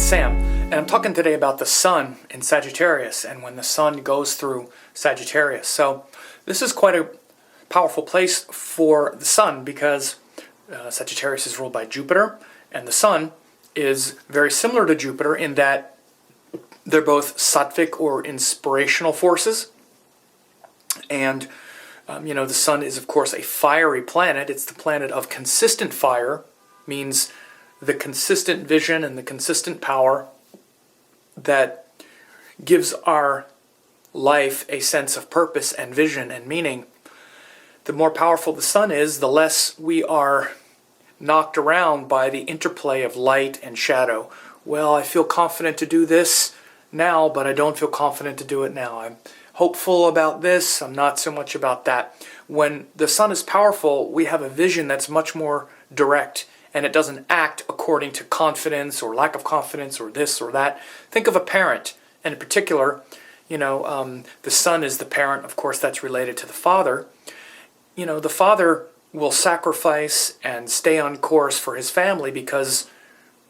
Sam, and I'm talking today about the sun in Sagittarius and when the sun goes through Sagittarius. So this is quite a powerful place for the sun because Sagittarius is ruled by Jupiter, and the sun is very similar to Jupiter in that they're both sattvic or inspirational forces. And the sun is, of course, a fiery planet. It's the planet of consistent fire, means the consistent vision and the consistent power that gives our life a sense of purpose and vision and meaning. The more powerful the sun is, the less we are knocked around by the interplay of light and shadow. Well, I feel confident to do this now, but I don't feel confident to do it now. I'm hopeful about this, I'm not so much about that. When the sun is powerful, we have a vision that's much more direct, and it doesn't act according to confidence or lack of confidence or this or that. Think of a parent, and in particular, the son is the parent. Of course, that's related to the father. The father will sacrifice and stay on course for his family because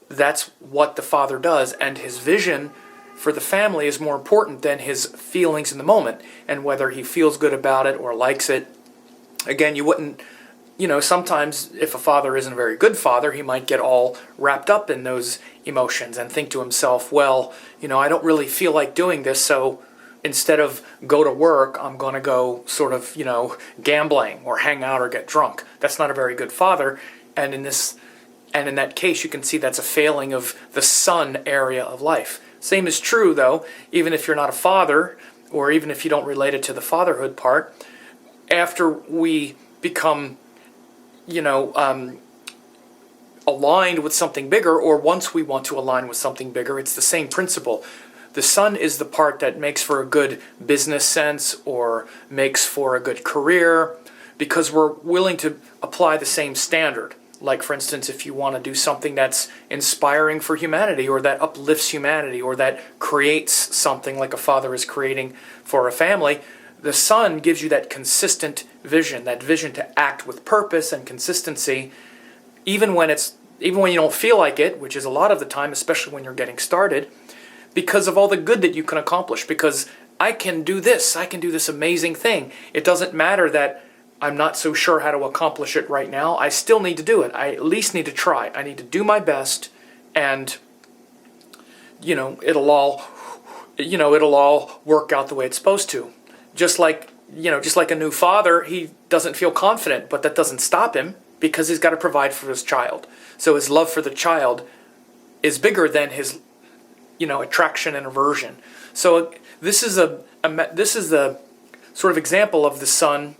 that's what the father does, and his vision for the family is more important than his feelings in the moment, and whether he feels good about it or likes it. Again, you wouldn't, sometimes if a father isn't a very good father, he might get all wrapped up in those emotions and think to himself, well, I don't really feel like doing this, so instead of go to work, I'm going to go sort of, gambling or hang out or get drunk. That's not a very good father, and in that case, you can see that's a failing of the sun area of life. Same is true, though, even if you're not a father, or even if you don't relate it to the fatherhood part. After we become, aligned with something bigger, or once we want to align with something bigger, it's the same principle. The sun is the part that makes for a good business sense or makes for a good career because we're willing to apply the same standard. Like, for instance, if you want to do something that's inspiring for humanity or that uplifts humanity or that creates something like a father is creating for a family, the sun gives you that consistent vision, that vision to act with purpose and consistency, even when you don't feel like it, which is a lot of the time, especially when you're getting started, because of all the good that you can accomplish, because I can do this amazing thing. It doesn't matter that I'm not so sure how to accomplish it right now. I still need to do it. I at least need to try. I need to do my best, and it'll all work out the way it's supposed to. Just like a new father, he doesn't feel confident, but that doesn't stop him because he's got to provide for his child. So his love for the child is bigger than his attraction and aversion. So this is the sort of example of the sun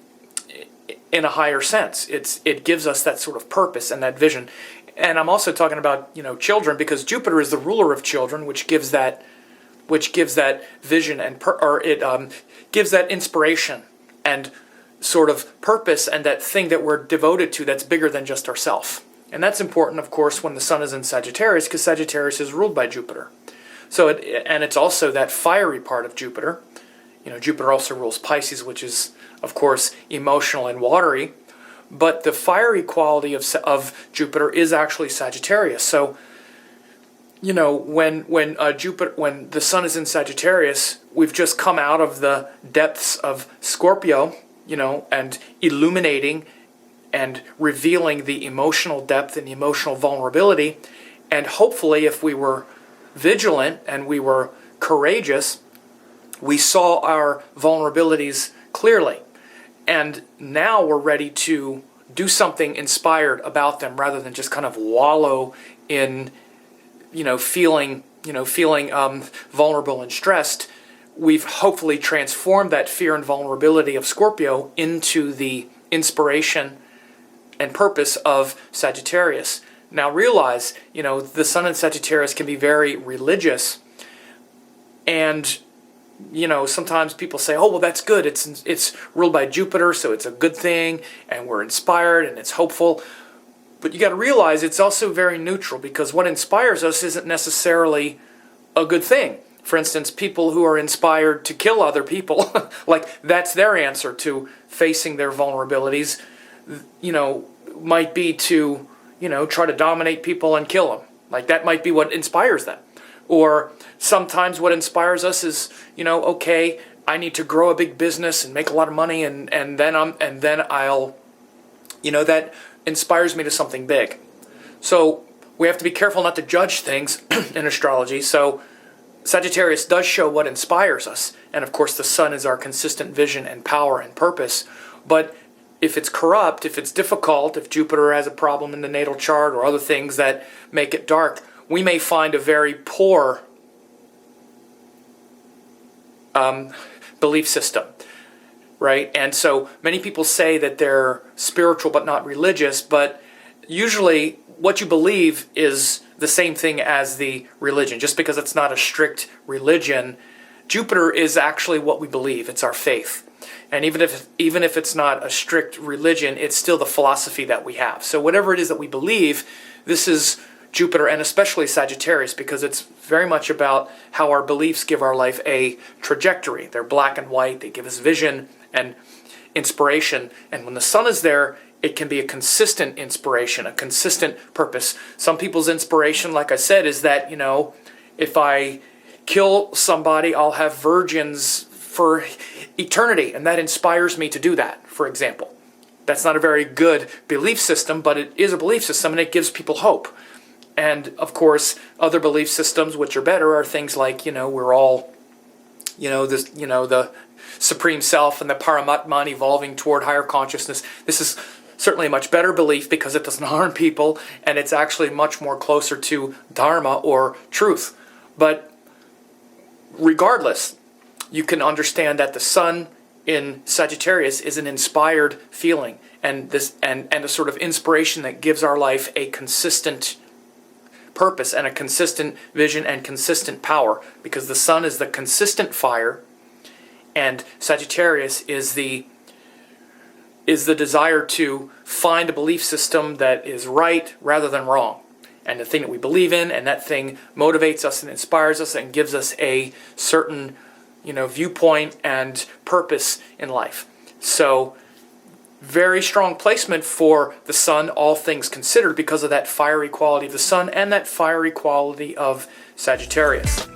in a higher sense. It gives us that sort of purpose and that vision. And I'm also talking about children, because Jupiter is the ruler of children, which gives that vision and gives that inspiration and sort of purpose and that thing that we're devoted to that's bigger than just ourselves. And that's important, of course, when the sun is in Sagittarius, because Sagittarius is ruled by Jupiter. So it's also that fiery part of Jupiter. Jupiter also rules Pisces, which is, of course, emotional and watery. But the fiery quality of Jupiter is actually Sagittarius. So, when the sun is in Sagittarius, we've just come out of the depths of Scorpio, and illuminating and revealing the emotional depth and the emotional vulnerability. And hopefully, if we were vigilant and we were courageous, we saw our vulnerabilities clearly. And now we're ready to do something inspired about them rather than just kind of wallow in, feeling vulnerable and stressed. We've hopefully transformed that fear and vulnerability of Scorpio into the inspiration and purpose of Sagittarius. Now realize, the sun in Sagittarius can be very religious, and sometimes people say, oh, well, that's good. It's ruled by Jupiter, so it's a good thing, and we're inspired, and it's hopeful. But you got to realize it's also very neutral, because what inspires us isn't necessarily a good thing. For instance, people who are inspired to kill other people, like that's their answer to facing their vulnerabilities, might be to, try to dominate people and kill them. Like that might be what inspires them. Or sometimes what inspires us is, okay, I need to grow a big business and make a lot of money, and then I'll, that inspires me to something big. So we have to be careful not to judge things in astrology. So Sagittarius does show what inspires us, and of course the sun is our consistent vision and power and purpose. But if it's corrupt, if it's difficult, if Jupiter has a problem in the natal chart or other things that make it dark, we may find a very poor belief system, right? And so many people say that they're spiritual but not religious, but usually what you believe is the same thing as the religion. Just because it's not a strict religion, Jupiter is actually what we believe. It's our faith. And even if it's not a strict religion, it's still the philosophy that we have. So whatever it is that we believe, this is Jupiter, and especially Sagittarius, because it's very much about how our beliefs give our life a trajectory. They're black and white. They give us vision and inspiration. And when the sun is there, it can be a consistent inspiration, a consistent purpose. Some people's inspiration, like I said, is that, if I kill somebody, I'll have virgins for eternity, and that inspires me to do that, for example. That's not a very good belief system, but it is a belief system, and it gives people hope. And of course, other belief systems which are better are things like, we're all, the supreme self and the Paramatman evolving toward higher consciousness. This is certainly a much better belief because it doesn't harm people, and it's actually much more closer to Dharma or truth. But regardless, you can understand that the sun in Sagittarius is an inspired feeling, and a sort of inspiration that gives our life a consistent purpose and a consistent vision and consistent power, because the sun is the consistent fire, and Sagittarius is the desire to find a belief system that is right rather than wrong, and the thing that we believe in, and that thing motivates us and inspires us and gives us a certain viewpoint and purpose in life. So very strong placement for the sun, all things considered, because of that fiery quality of the sun and that fiery quality of Sagittarius.